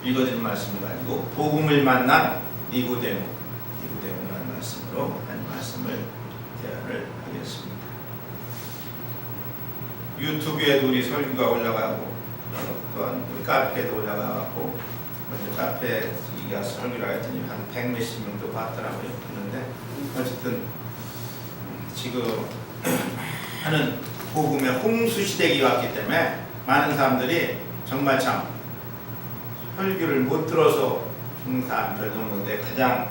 읽어드린 말씀을 가지고 복음을 만난 니고데모라는 말씀으로 한 말씀을 대화를 하겠습니다. 유튜브에도 우리 설교가 올라가고 또한 우리 카페에도 올라가고 먼저 카페에 설교를 했더니 한 100몇십 명도 봤더라고요. 그런데 어쨌든 지금 하는 복음의 홍수 시대가 왔기 때문에 많은 사람들이 정말 참 설교를 못 들어서 죽는 사람들도 있는데 가장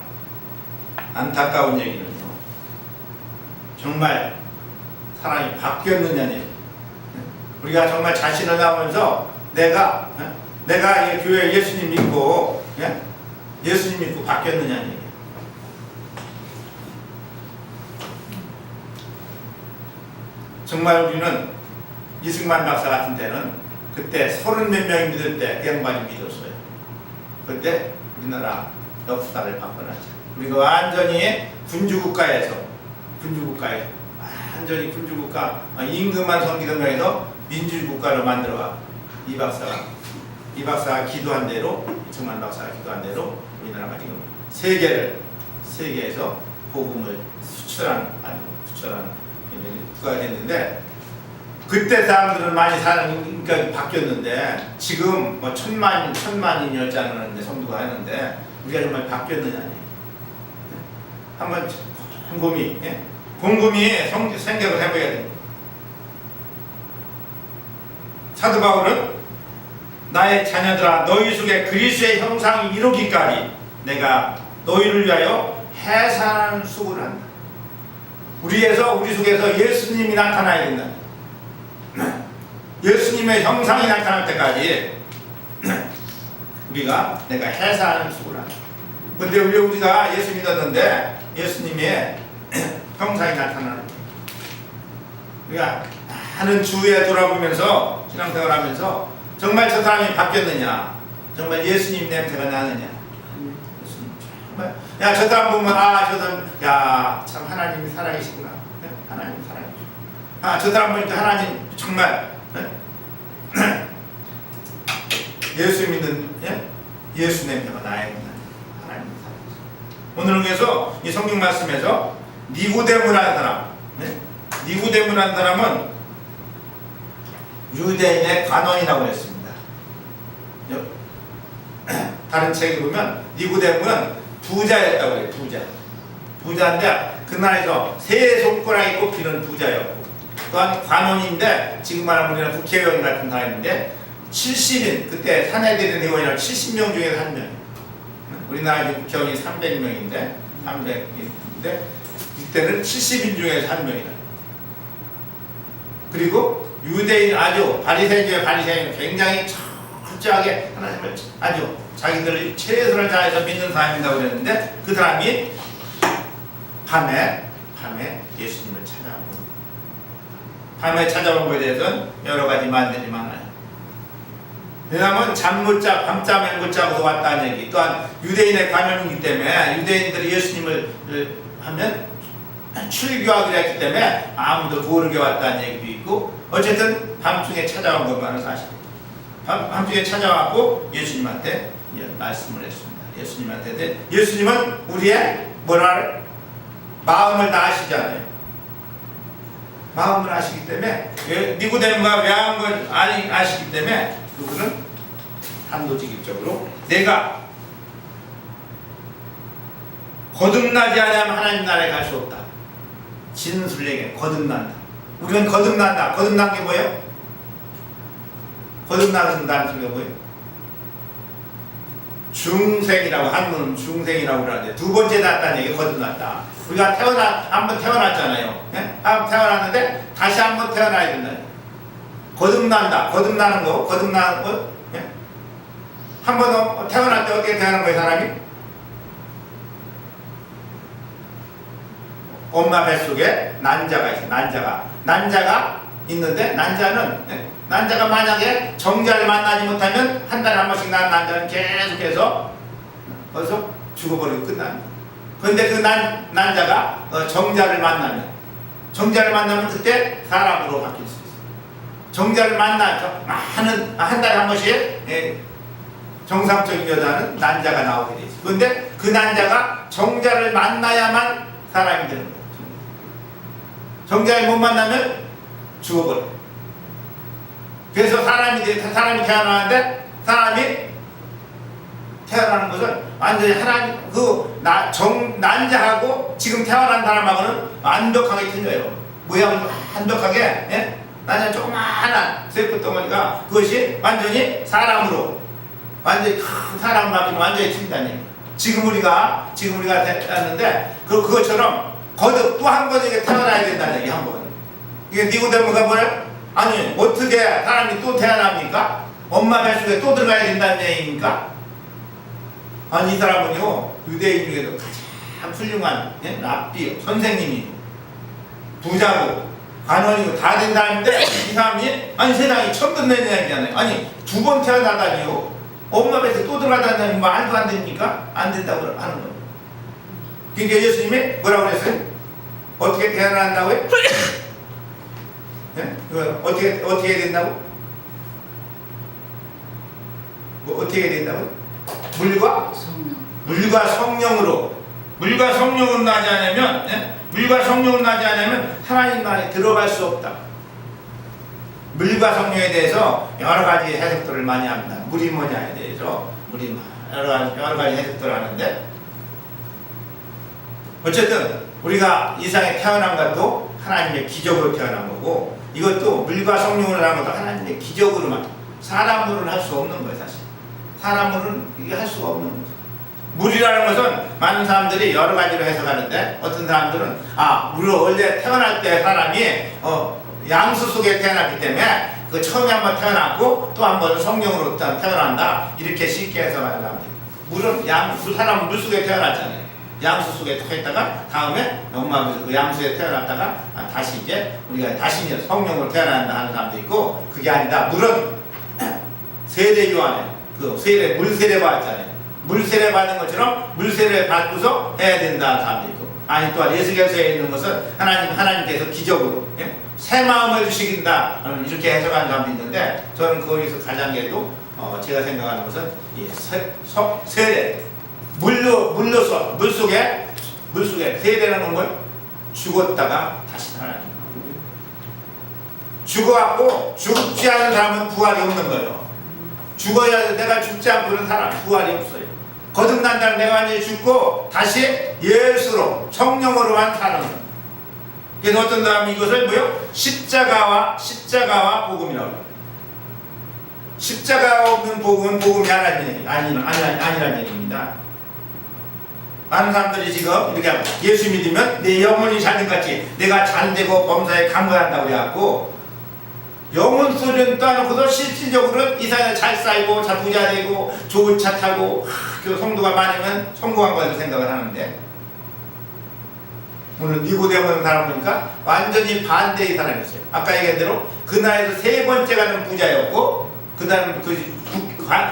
안타까운 얘기는요. 정말 사람이 바뀌었느냐는 얘기. 우리가 정말 자신을 하면서 내가 이 교회 예수님 믿고 예수님 믿고 바뀌었느냐는 얘기. 정말 우리는 이승만 박사 같은 데는 그때 30몇 명이 믿을 때 그 양반이 믿었어요. 그때 우리나라 역사를 바꿔놨죠. 우리가 완전히 군주국가에서 완전히 군주국가 임금만 섬기던가에서 민주국가를 만들어가 이 박사가 기도한 대로 이승만 박사가 기도한 대로 우리나라가 지금 세계에서 복음을 수출하는 국가가 됐는데 그때 사람들은 많이 그러니까 바뀌었는데 지금 뭐 천만인이었잖아요. 성도가 하는데 우리가 정말 바뀌었느냐 한번 곰곰이 생각을 해봐야 됩니다. 사도 바울은 나의 자녀들아 너희 속에 그리스도의 형상이 이루기까지 내가 너희를 위하여 해산하는 수고를 한다. 우리 속에서 예수님이 나타나야 된다. 예수님의 형상이 나타날 때까지 내가 해산하는 수고를 한다. 근데 우리가 예수 믿었는데 예수님의 형상이 나타나는 우리가 하는 주에 돌아보면서 신앙생활하면서 정말 저 사람이 바뀌었느냐, 정말 예수님 냄새가 나느냐. 정말 저 사람 보면 저 사람 참 하나님이 살아계시구나. 하나님이 살아계시구나. 저 사람 보니까 하나님 정말 예수 믿는 예수 냄새가 나야겠다. 하나님이 살아계시구나. 오늘은 그래서 이 성경 말씀에서 니고데모라는 사람은 유대인의 관원이라고 했습니다. 다른 책에 보면 니고데모는 부자였다고 해요. 부자인데 그 나라에서 세 손가락이 꼽히는 부자였고 또한 관원인데 지금 말하면 우리는 국회의원 같은 사람인데 70인 그때 산해드린 의원이라고 70명 중에 한 명. 우리나라 국회의원이 300명인데 이때는 70인 중에서 한 명이다. 그리고 유대인 아주 바리새인 굉장히 철저하게 하나님을 아주 자기들 최선을 다해서 믿는 사람이라고 그랬는데 그 사람이 밤에 예수님을 찾아온 거에 대해서는 여러 가지 말들이 많아요. 왜냐하면 밤잠을 못 자고서 왔다는 얘기 또한 유대인의 관념이기 때문에 유대인들이 예수님을 하면 출교하기로 했기 때문에 아무도 모르게 왔다는 얘기도 있고 어쨌든 밤중에 찾아온 것만은 사실입니다. 밤중에 찾아왔고 예수님한테 말씀을 했습니다. 예수님은 우리의 마음을 다 아시잖아요. 마음을 아시기 때문에 니고데모가 왜 한 걸 아시기 때문에 그분은 단도직입적으로 내가 거듭나지 않으면 하나님 나라에 갈 수 없다. 진술에게 거듭난다. 우리는 거듭난다. 거듭난 게 뭐예요? 거듭난다는 소리가 뭐예요? 중생이라고 한문은 중생이라고 그러는데 두 번째 낳았다는 얘기 거듭났다. 우리가 한번 태어났잖아요. 한번 태어났는데 다시 한번 태어나야 된다. 거듭나는 거. 한 번 태어날 때 어떻게 태어난 거예요, 사람이? 엄마 뱃속에 난자가 있어. 난자가 있는데 난자가 만약에 정자를 만나지 못하면 한 달에 한 번씩 낳는 난자는 계속해서 거기서 죽어버리고 끝납니다. 그런데 그 난자가 정자를 만나면 그때 사람으로 바뀔 수 있어요. 정자를 한 달에 한 번씩 정상적인 여자는 난자가 나오게 되지. 그런데 그 난자가 정자를 만나야만 사람이 되는 거예요. 정자를 못 만나면 죽어버려. 그래서 사람이 태어나는데 사람이 태어나는 것은 완전히 하나님 난자하고 지금 태어난 사람하고는 완벽하게 틀려요. 모양도 완벽하게, 예? 난자 조그마한 셀프 덩어리가 그것이 완전히 사람으로 완전히 큰 사람으로 바뀌면 완전히 틀린다는 얘기예요. 지금 우리가 태어났는데 그것처럼 거듭 또 한 번에게 태어나야 된다는 얘기. 한 번. 이게 니고데모가 뭐래? 아니 어떻게 사람이 또 태어납니까? 엄마 뱃속에 또 들어가야 된다는 얘기입니까? 아니 이 사람은요 유대인 중에도 가장 훌륭한, 예? 랍비 선생님이 부자고 관원이고 다 된 사람인데 이 사람이 아니 세상에 처음 듣는 얘기잖아요. 아니 두 번 태어나다니요 엄마 뱃에 또 들어가다니 말도 안 됩니까? 안 된다고 하는 거예요. 그러니까 예수님이 뭐라고 그랬어요? 어떻게 태어난다고요? 예? 어떻게 해야 된다고? 뭐 어떻게 해야 된다고? 물과 성령으로 나지 않으면, 예? 물과 성령으로 나지 않으면 하나님 나라에 들어갈 수 없다. 물과 성령에 대해서 여러 가지 해석들을 많이 합니다. 물이 뭐냐에 대해서 여러 가지 해석들을 하는데 어쨌든 우리가 이 세상에 태어난 것도 하나님의 기적으로 태어난 거고 이것도 물과 성령으로 한 것도 하나님의 기적으로만 사람으로는 할 수 없는 거예요. 사실 사람으로는 이게 할 수가 없는 거죠. 물이라는 것은 많은 사람들이 여러 가지로 해석하는데 어떤 사람들은 우리 원래 태어날 때 사람이 양수 속에 태어났기 때문에 그 처음에 한번 태어났고 또 한 번은 성령으로 태어난다 이렇게 쉽게 해석하는 사람들. 물은 사람은 물 속에 태어났잖아요. 양수 속에 탁 있다가 다음에 엄마에서 그 양수에 태어났다가 다시 이제 우리가 다시 성령으로 태어난다 하는 사람도 있고 그게 아니다. 물은 세례 요한에 물 세례 받았잖아요. 물 세례 받은 것처럼 물 세례 받고서 해야 된다는 사람도 있고 아니 또한 예수께서에 있는 것은 하나님께서 기적으로, 예? 새 마음을 주시긴다 이렇게 해석하는 사람도 있는데 저는 거기서 가장 해도 제가 생각하는 것은 이 세례 물로서 물속에 세례라는 건 죽었다가 다시 살아나는 거예요. 죽어갖고 죽지 않은 사람은 부활이 없는 거예요. 죽어야 내가 죽지 않고는 사람 부활이 없어요. 거듭난다는 내가 완전히 죽고 다시 예수로 성령으로만 사는 거예요. 그래서 어떤 사람이 이것을 십자가와 복음이라고 해요. 십자가 없는 복음은 복음이 아니라는 얘기입니다. 많은 사람들이 지금 이렇게 하고 예수 믿으면 내 영혼이 잔등같이 내가 잔되고 범사에 강건한다고 해갖고 영혼 소리는 떠놓고도 실질적으로는 이 사회에 잘 살고 잘 부자 되고 좋은 차 타고 그 성도가 많으면 성공한 거라고 생각을 하는데 오늘 니고데모 사람 보니까 완전히 반대의 사람이었어요. 아까 얘기한 대로 그 나라에서 세 번째 가는 부자였고 그 다음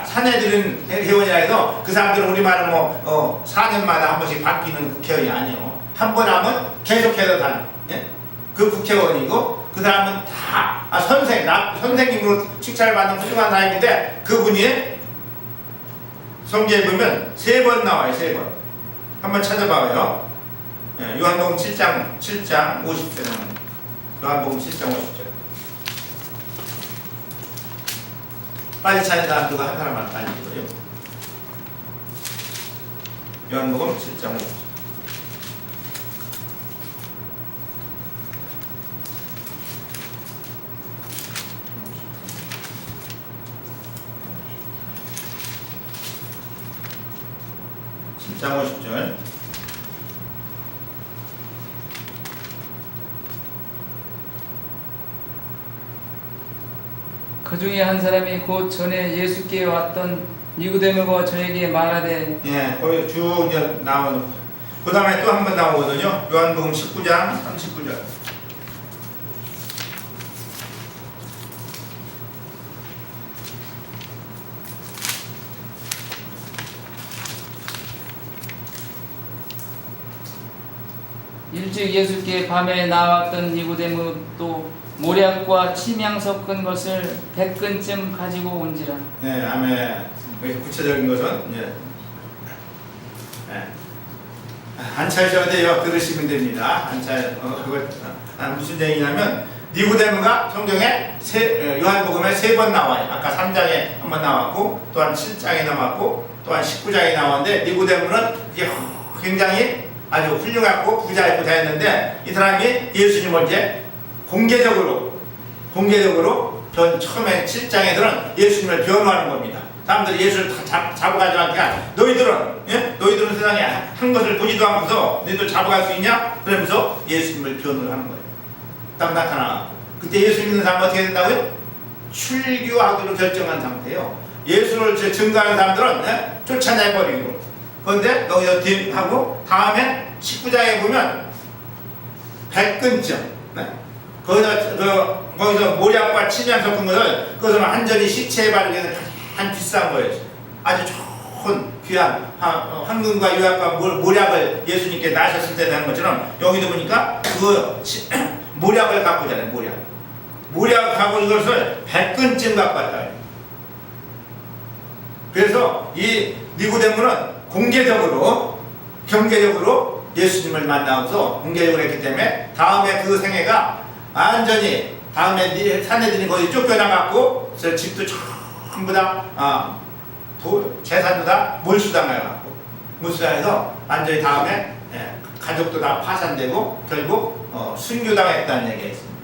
산에 들은 회원이라 해서 그 사람들은 우리말은 4년마다 한 번씩 바뀌는 국회의원이 아니에요. 한 번 하면 계속해서 다는, 예? 그 국회의원이고 그 사람은 다 선생님으로 칭찬을 받는 훌륭한 사람인데 그분이 성경에 보면 3번 나와요. 3번 한번 찾아봐요. 예, 요한복음 7장 50절은 요한복음 7장 50절 빨리 찾는 사람 누가 한 사람만 빨리 읽어요. 요한복음 7장 50절 장 50절 그 중에 한 사람이 곧 전에 예수께 왔던 니고데모가 저에게 말하되 예, 거기 쭉 이제 나오는 그 다음에 또 한 번 나오거든요. 요한복음 19장 39절 일찍 예수께 밤에 나왔던 니고데모도 모략과 침향 섞은 것을 100근쯤 가지고 온지라. 네, 아멘. 구체적인 것은 이제 안 차셔도 돼요. 들으시면 됩니다. 안 차. 그거 무슨 얘기냐면 니고데모가 성경에 요한복음에 3번 나와요. 아까 3장에 한 번 나왔고 또한 7장에 나왔고 또한 19장에 나왔는데 니고데모는 이게 굉장히 아주 훌륭하고 부자였고 다했는데 이 사람이 예수님을 이제 공개적으로 처음에 7장에서는 예수님을 변호하는 겁니다. 사람들이 예수를 다 잡아가지고 하니까 너희들은 세상에 한 것을 보지도 않고서 너희들 잡아갈 수 있냐? 그러면서 예수님을 변호를 하는 거예요. 딱 나타나. 그때 예수 믿는 사람은 어떻게 된다고요? 출교하기로 결정한 상태예요. 예수를 증거하는 사람들은 쫓아내버리고. 그런데 여기서 하고 다음에 19장에 보면 백근증. 거기서 모략과 침향 섞은 것을 그것은 완전히 시체에 바르게 한 비싼 거예요. 아주 좋은 귀한 황금과 유약과 모략을 예수님께 나셨을 때 한 것처럼 여기도 보니까 그 모략을 갖고 있잖아요. 모략을 갖고 이것을 백근쯤 갖고 왔다. 그래서 이 니고데모는 공개적으로 경계적으로 예수님을 만나서 공개적으로 했기 때문에 다음에 그 생애가 완전히 다음에 사내들이 거기 쫓겨나갖고 집도 전부 다 재산도 다 몰수당해갖고 몰수당해서 완전히 다음에 가족도 다 파산되고 결국 순교당했다는 얘기가 있습니다.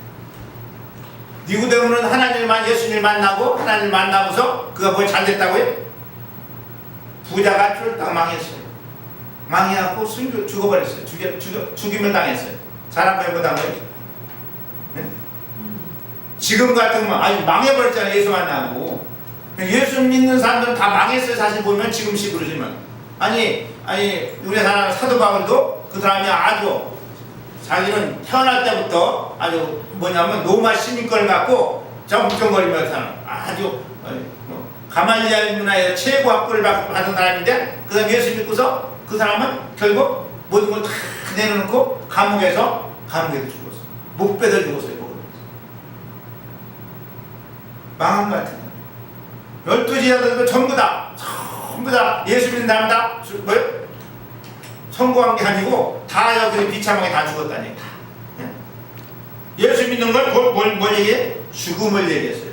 니고데모는 예수님을 만나고 하나님을 만나고서 그가 뭘 잘됐다고요? 부자가 쫄딱 망했어요. 망해갖고 죽어버렸어요. 죽임을 당했어요. 사람 배고 당해요. 지금 같으면 망해버렸잖아요. 예수 만나고. 예수 믿는 사람들은 다 망했어요. 사실 보면 지금식 그러지만 우리 사람 사도 바울도 그 사람이 아주 자기는 태어날 때부터 아주 로마 시민권을 갖고 정쩡거리면서 아주 가말리엘 문화의 최고 학벌을 받은 사람인데 그 사람 예수 믿고서 그 사람은 결국 모든 걸 다 내려놓고 감옥에서 죽었어. 목배들 죽었어요. 망한 것 같아요. 12지자들도 전부 다 예수 믿는 사람 다 성공한 게 아니고 다 여기 비참하게 다 죽었다니. 예수 믿는 걸 뭘 얘기해? 죽음을 얘기했어요.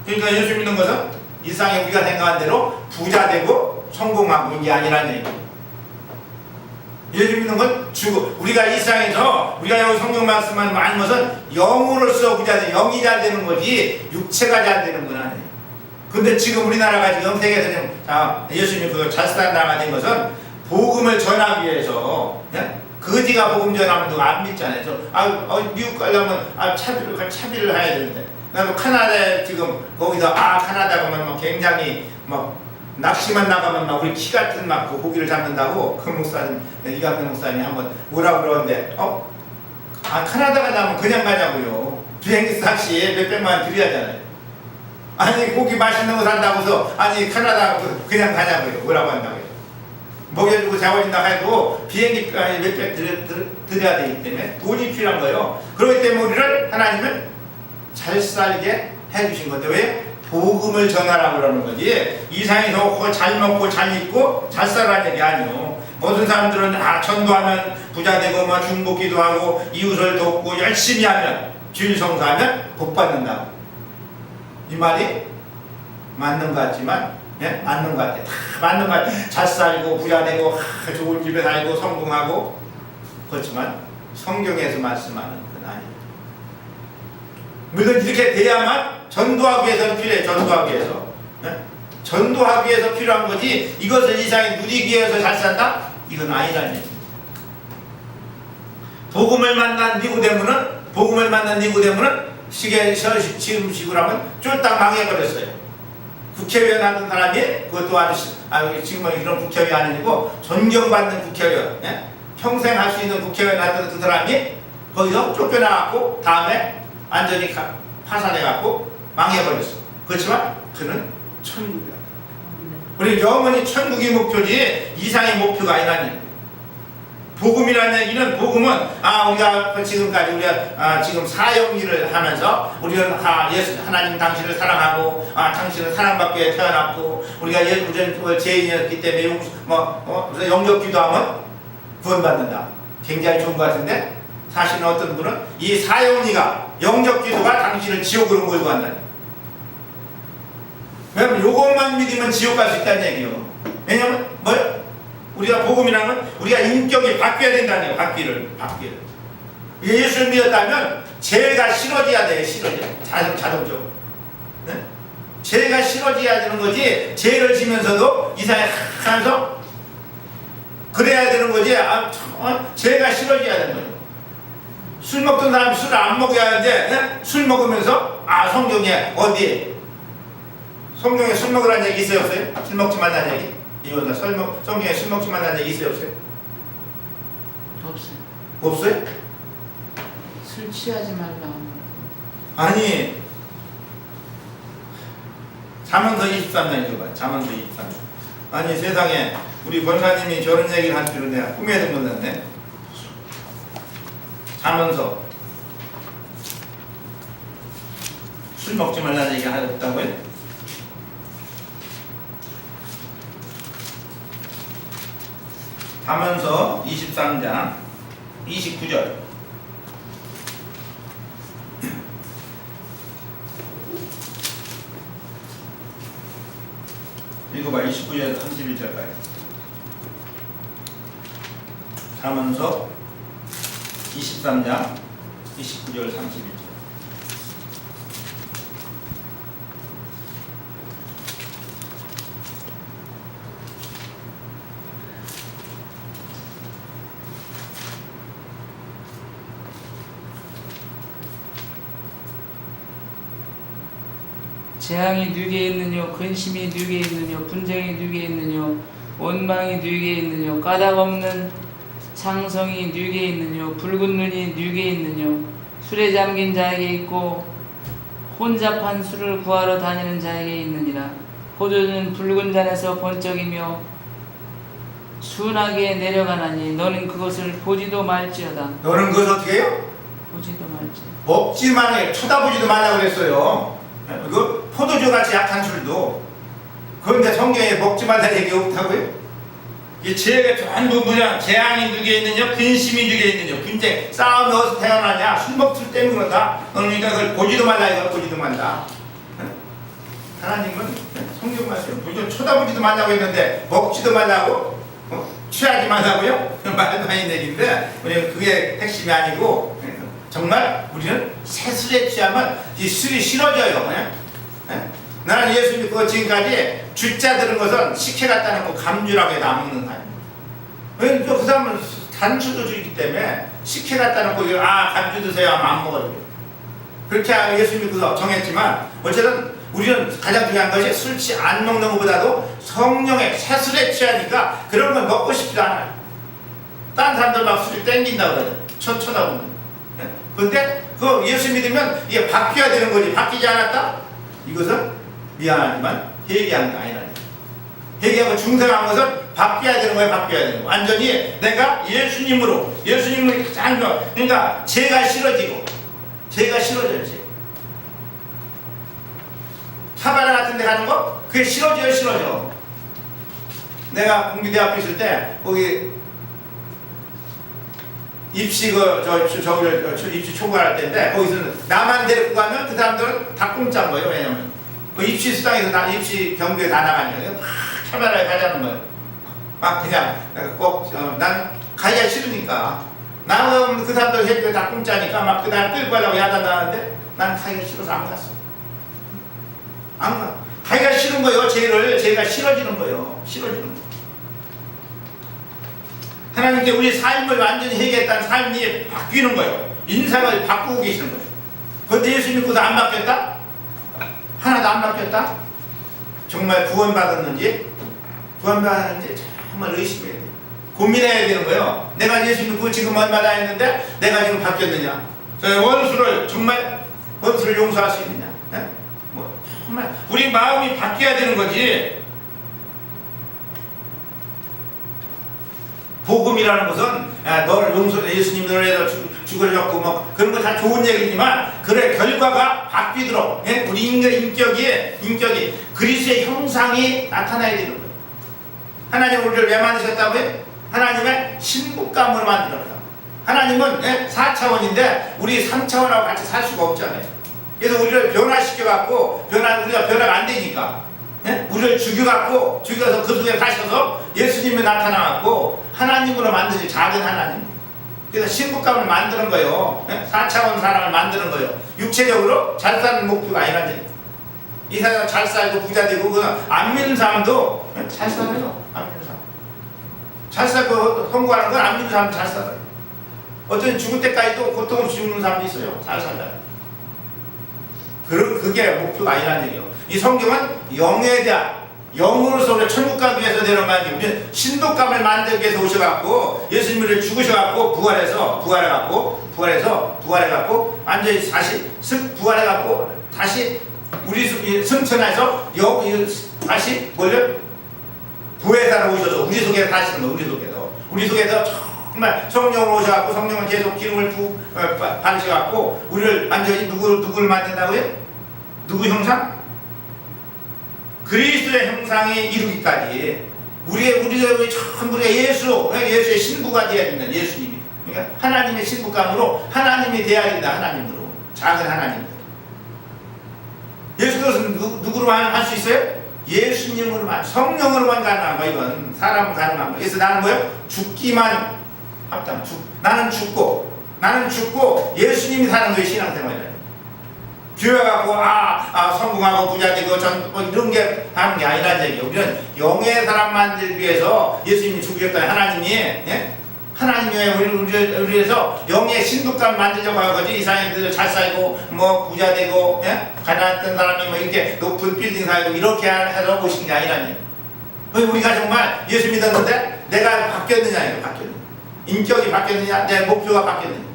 그러니까 예수 믿는 것은 이상에 우리가 생각한 대로 부자 되고 성공하고 이게 아니라는 얘기예요. 예수 믿는 건 우리가 이 세상에서 우리가 여기 성경 말씀만 많은 것은 영으로서 부자 되는 영이 잘 되는 거지 육체가 잘 되는 건 아니에요. 근데 지금 우리나라가 지금 세계에서 예수님 그거 잘 사는 나라가 된 것은 복음을 전하기 위해서 거지가 복음 전하면 누가 안 믿잖아요. 미국 가려면 차비를 해야 되는데 나도 카나다에 지금 거기서 카나다 가면 굉장히 낚시만 나가면 우리 키 같은 그 고기를 잡는다고 그 목사님 이강근 목사님이 한번 오라고 그러는데 카나다가 나면 그냥 가자고요. 비행기 값이 몇백만 원 들여야 하잖아요. 고기 맛있는 거 산다고서 카나다 그냥 가자고요. 오라고 한다고요. 먹여주고 잡아준다 해도 비행기 값이 몇백 들여야 되기 때문에 돈이 필요한 거예요. 그렇기 때문에 우리를 하나님은 잘 살게 해주신 건데 왜? 복음을 전하라고 그러는 거지. 이 세상에서 잘 먹고 잘 입고 잘 살아라는 얘기 아니요. 모든 사람들은 전도하면 부자 되고 중복기도 하고 이웃을 돕고 열심히 하면 주일 성사하면 복 받는다고. 이 말이 맞는 것 같지만 맞는 것 같아. 다 맞는 것 같아. 잘 살고 부자 되고 좋은 집에 살고 성공하고 그렇지만 성경에서 말씀하는 건 아니에요. 물론 이렇게 돼야만 전도하기 위해서는 필요해. 전도하기 위해서 필요한 거지 이것을 이상히 누리기 위해서 잘 산다? 이건 아니라는 얘기입니다. 복음을 만난 니고데모는 지금식으로 하면 쫄딱 망해버렸어요. 국회의원 하던 사람이 그것도 지금은 이런 국회의원이 아니고 존경받는 국회의원 평생 할 수 있는 국회의원 하던 그 사람이 거기서 쫓겨나갖고 다음에 완전히 파산해갖고 망해버렸어. 그렇지만 그는 천국이다. 우리 영원히 천국이 목표지 이상의 목표가 아니라니. 복음이라는 얘기는, 복음은 우리가 지금까지 우리가 지금 사형일을 하면서 우리는 예수 하나님 당신을 사랑하고 당신을 사랑받기 위해 태어났고 우리가 우리는 죄인이었기 때문에 영접 기도하면 구원받는다. 굉장히 좋은 것 같은데 사실은 어떤 분은 이 사형리가 영접 기도가 당신을 지옥으로 몰고 간다니. 왜냐면 요것만 믿으면 지옥 갈 수 있다는 얘기예요. 왜냐면 우리가 복음이라는 건 우리가 인격이 바뀌어야 된다는 얘기예요. 바뀌를. 예수를 믿었다면 죄가 싫어져야 돼요. 자동적으로. 네? 죄가 싫어져야 되는 거지, 죄를 지면서도 이상하게 하면서 그래야 되는 거지. 죄가 싫어져야 되는 거예요. 술 먹던 사람이 술을 안 먹어야 하는데, 네? 술 먹으면서 성경에 어디에 성경에 술 먹으라는 얘기 있어요 없어요? 술 먹지 말라는 얘기? 이거다. 성경에 술 먹지 말라는 얘기 있어요 없어요? 없어요. 없어요? 술 취하지 말라. 아니, 잠언서 23장 읽어봐요. 잠언서 23장. 아니, 세상에 우리 권사님이 저런 얘기를 한 줄은 내가 꿈에도 몰랐네. 잠언서 술 먹지 말라는 얘기 하셨다고요? 잠언서 23장 29절. 읽어봐. 29절 31절까지. 잠언서 23장 29절 31절. 재앙이 누게 있느뇨, 근심이 누게 있느뇨, 분쟁이 누게 있느뇨, 원망이 누게 있느뇨, 까닭없는 창성이 누게 있느뇨, 붉은 눈이 누게 있느뇨, 술에 잠긴 자에게 있고 혼잡한 술을 구하러 다니는 자에게 있느니라. 포도주는 붉은 잔에서 번쩍이며 순하게 내려가나니 너는 그것을 보지도 말지어다. 너는 그것을 어떻게 해요? 보지도 말지. 먹지만 해. 쳐다보지도 말라고 그랬어요. 그 포도주 같이 약한 술도. 그런데 성경에 먹지 말라는 얘기 없다고요? 이 죄가 전부 뭐냐? 재앙이 누게 있느냐? 근심이 누게 있느냐? 분쟁, 싸움이 어디서 태어나냐? 술 먹을 때문에 그런다. 그러니까 그걸 보지도 말라 이걸 보지도 말라. 하나님은 성경 말씀 보지도 쳐다보지도 말라고 했는데 먹지도 말라고? 취하지 말라고요? 말도 아닌 얘기인데 우리는 그게 핵심이 아니고 정말 우리는 새 술에 취하면 이 술이 싫어져요. 나는 예수 믿고 지금까지 주자 들은 것은 식혜같다는 거 감주라고 해도 안 먹는 사람이에요. 왜냐면 그 사람은 단수도 주기 때문에 식혜같다는 거 감주 드세요 하면 안 먹어요. 그렇게 예수 믿고서 정했지만 어쨌든 우리는 가장 중요한 것이 술 안 먹는 것보다도 성령의 새 술에 취하니까 그런 걸 먹고 싶지도 않아요. 다른 사람들 막 술이 땡긴다고 그러죠. 쳐다보면. 그런데 그 예수 믿으면 이게 바뀌어야 되는 거지. 바뀌지 않았다? 이것은 미안하지만 회개한 게 아니라니. 회개하고 중생한 것은 바뀌어야 되는 거예요. 바뀌어야 되는 거. 완전히 내가 예수님을 짠 거. 그러니까 죄가 싫어지고 죄가 싫어져요. 사바라 같은 데 가는 거? 그게 싫어져요. 싫어져. 내가 공기대학교 있을 때 거기 입시 입시 초과할 때인데 거기서 나만 데리고 가면 그 사람들은 다 공짜인 거예요. 왜냐면 그 입시 수당에서 다 입시 경비에 다 나가니까 막 차별하게 가자는 거예요. 막 그냥 난 가기가 싫으니까 나는 그 사람들 해주고 다 공짜니까 막 그날 끌고 가려고 야단하는데 난 가기가 싫어서 안 갔어. 안 가. 가기가 싫은 거예요. 제가 싫어지는 거예요. 싫어지는 거. 하나님께 우리 삶을 완전히 회개했다는 삶이 바뀌는 거예요. 인생을 바꾸고 계시는 거예요. 그런데 예수 믿고서 안 바뀌었다? 하나도 안 바뀌었다? 정말 구원받았는지 정말 의심해야 돼요. 고민해야 되는 거예요. 내가 예수 믿고 지금 얼마나 했는데 내가 지금 바뀌었느냐? 원수를 용서할 수 있느냐? 정말 우리 마음이 바뀌어야 되는 거지. 복음이라는 것은 너를 예수님 너를 위해서 죽으셨고 뭐 그런 거 다 좋은 얘기지만 그래 결과가 바뀌도록 우리 인격이 그리스도의 형상이 나타나야 되는 거예요. 하나님 우리를 왜 만드셨다고요? 하나님의 신부감으로 만들었다. 하나님은 4차원인데 우리 3차원하고 같이 살 수가 없잖아요. 그래서 우리를 변화시켜갖고 우리가 변화가 안 되니까 우리를 죽여서 그 속에 가셔서 예수님이 나타나갖고 하나님으로 만드신 작은 하나님. 그래서 신부감을 만드는 거예요. 4차원 사람을 만드는 거예요. 육체적으로 잘 사는 목표가 아니라는 얘기. 이 사람 잘 살고 부자 되고 안 믿는 사람도 잘 살아요. 안 믿는 사람. 잘 살고 성공하는 건 안 믿는 사람 잘 살아요. 어떤 죽을 때까지도 고통 없이 죽는 사람도 있어요. 잘 살아요. 그게 목표가 아니라는 얘기예요. 이 성경은 영에 대한 영으로서 우리 천국 가기 위해서 내려간 게 신도감을 만들기 위해서 오셔갖고 예수님을 죽으셔갖고 부활해갖고 완전히 다시 부활해갖고 다시 우리 승천해서 다시 부회사로 오셔서 우리 속에 사시는 거예요. 우리 속에서 정말 성령으로 오셔갖고 성령을 계속 기름을 바르셔갖고 우리를 완전히 누구를 만든다고요? 누구 형상? 그리스도의 형상이 이루기까지 우리가 예수의 신부가 되어야 된다. 예수님이. 그러니까 하나님의 신부감으로 하나님이 되어야 된다. 하나님으로. 작은 하나님으로. 예수 그것은 누구로 할 수 있어요? 예수님으로만, 성령으로만 가능한 거. 이건 사람 가능한 거. 그래서 나는 뭐예요? 죽기만 합당. 나는 죽고 예수님이 사는 거예요. 신앙생활이라. 교회 갖고 성공하고 부자 되고 뭐 이런 게 하는 게 아니라는 얘기예요. 우리는 영의 사람 만들기 위해서 예수님이 죽으셨다는 하나님이 우리에서 영의 신부감 만들려고 하는 거지. 이 사람들 잘 살고 뭐 부자 되고 가난했던 사람이 뭐 이렇게 높은 빌딩 살고 이렇게 해서 오신 게 아니라는 얘기예요. 우리가 정말 예수 믿었는데 내가 바뀌었느냐 이거 바뀌었느냐, 인격이 바뀌었느냐, 내 목표가 바뀌었느냐.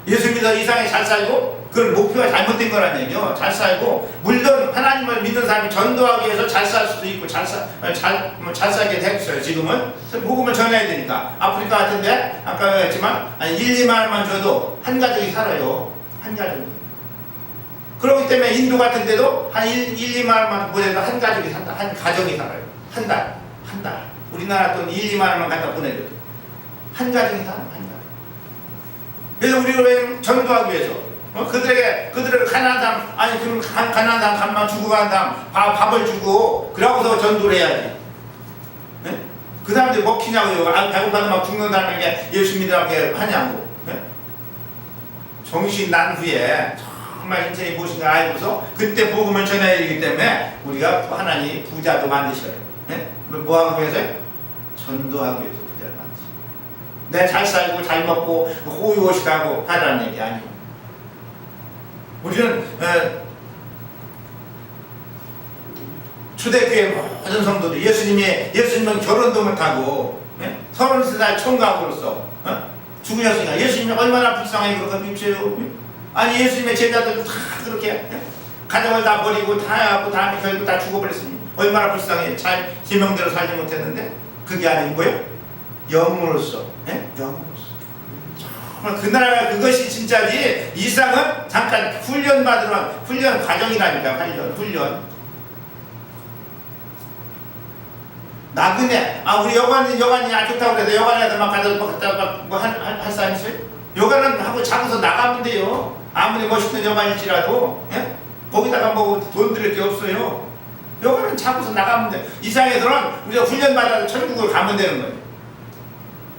예수 믿어 이상하게 잘 살고 그건 목표가 잘못된 거란 얘기죠. 잘 살고 물론 하나님을 믿는 사람이 전도하기 위해서 잘 살 수도 있고 잘 살게 됐어요. 지금은 복음을 전해야 되니까. 아프리카 같은데 아까 했지만 1, 2만 원만 줘도 한 가족이 살아요. 한 가족이. 그렇기 때문에 인도 같은 데도 한 1, 2만 원만 보내도 한 가족이 산다. 한 가정이 살아요. 한 달. 우리나라 돈 1, 2만 원만 갖다 보내줘도 한 가정이 살아요. 한 가정. 그래서 우리를 전도하기 위해서 그들을 가난한 사람 그럼 가난한 사람 밥만 주고 간 사람 밥을 주고 그러고서 전도를 해야지. 네? 그 사람들이 먹히냐고요. 배고파서 막 죽는 사람에게 예수 믿으라고 하냐고. 네? 정신 난 후에 정말 인생이 무엇인가 알고서 그때 복음을 전해야 되기 때문에 우리가 하나님 부자도 만드셔요. 네? 뭐 하기 위해서요? 전도하기 위해서. 내 잘 살고 잘 먹고 호의호식하고 하라는 얘기 아니고 우리는 초대교회 모든 성도들 예수님은 결혼도 못하고 33살 총각으로서 죽으셨으니까 예수님이 얼마나 불쌍하게 그렇게 미쳐요. 아니 예수님의 제자들도 다 그렇게 가정을 다 버리고 다 해갖고 다음에 결국 다 죽어버렸으니 얼마나 불쌍해. 잘 제명대로 살지 못했는데 그게 아닌 거예요. 영으로서, 정말 그 나라가 그것이 진짜지. 이상은 잠깐 훈련 과정이라니까. 훈련. 나그네. 우리 여관이 안 좋다고 그래서 여관에서 막 가서 할 사람 있어요? 여관은 하고 잡아서 나가면 돼요. 아무리 멋있는 여관일지라도 거기다가 뭐 돈 들일 게 없어요. 여관은 잡아서 나가면 돼. 이상에서는 우리가 훈련 받아서 천국을 가면 되는 거예요.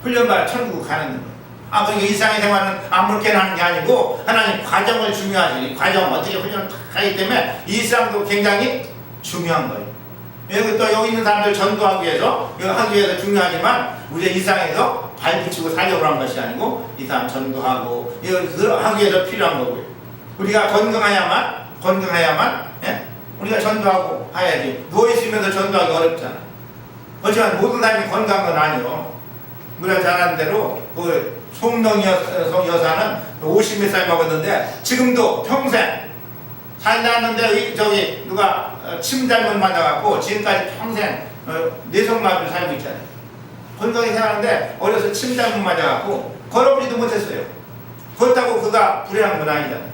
훈련받아 천국 가는 거예요. 그러니까 일상의 생활은 아무렇게나 하는 게 아니고 하나님 과정을 중요하지. 과정 어떻게 훈련을 하기 때문에 일상도 굉장히 중요한 거예요. 여기 또 여기 있는 사람들 전도하기 위해서 하기 위해서 중요하지만 우리가 일상에서 발붙이고 살려고 하는 것이 아니고 이 사람 전도하고 이걸 하기 위해서 필요한 거고요. 우리가 건강해야만 우리가 전도하고 해야지. 누워있으면서 전도하기 어렵잖아. 그렇지만 모든 사람이 건강한 건 아니에요. 우리가 잘 아는 대로 그 송동 여사는 50몇 살 먹었는데 지금도 평생 살았는데 누가 침 잘못 맞아갖고 지금까지 평생 뇌성마비로 살고 있잖아요. 건강히 생활하는데 어려서 침장문 맞아갖고 걸어보지도 못했어요. 그렇다고 그가 불행한 건 아니잖아요.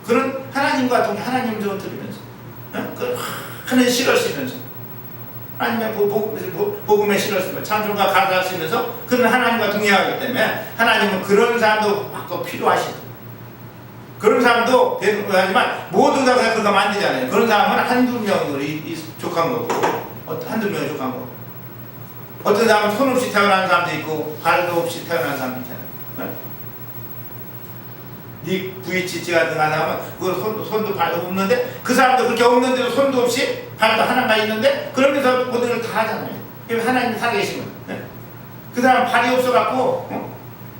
그는 하나님과 동행, 하나님 좀 들으면서 그 하는 시를 쓰면서 하나님의 복음의 시를 쓰면서 찬송과 가사를 쓰면서 그는 하나님과 동행하기 때문에 하나님은 그런 사람도 막 필요하시죠. 그런 사람도 하지만 모두 다 그가 만들잖아요. 그런 사람은 한두 명으로 족한 거고 한두 명이 족한 거고 어떤 사람은 손 없이 태어난 사람도 있고 발도 없이 태어난 사람도 있잖아요. 닉 부이치치 같은 사람은 그 손도 발도 없는데 그 사람도 그렇게 없는데도 손도 없이 발도 하나가 있는데 그러면서 모든 걸 다 하잖아요. 하나님이 살아계시면 그 사람 발이 없어갖고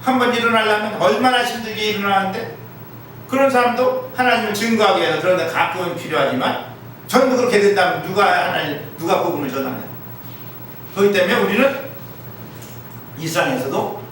한번 일어나려면 얼마나 힘들게 일어나는데 그런 사람도 하나님을 증거하기 위해서 그런데 가끔은 필요하지만 전부 그렇게 된다면 누가 복음을 전하냐. 그렇기 때문에 우리는 이상에서도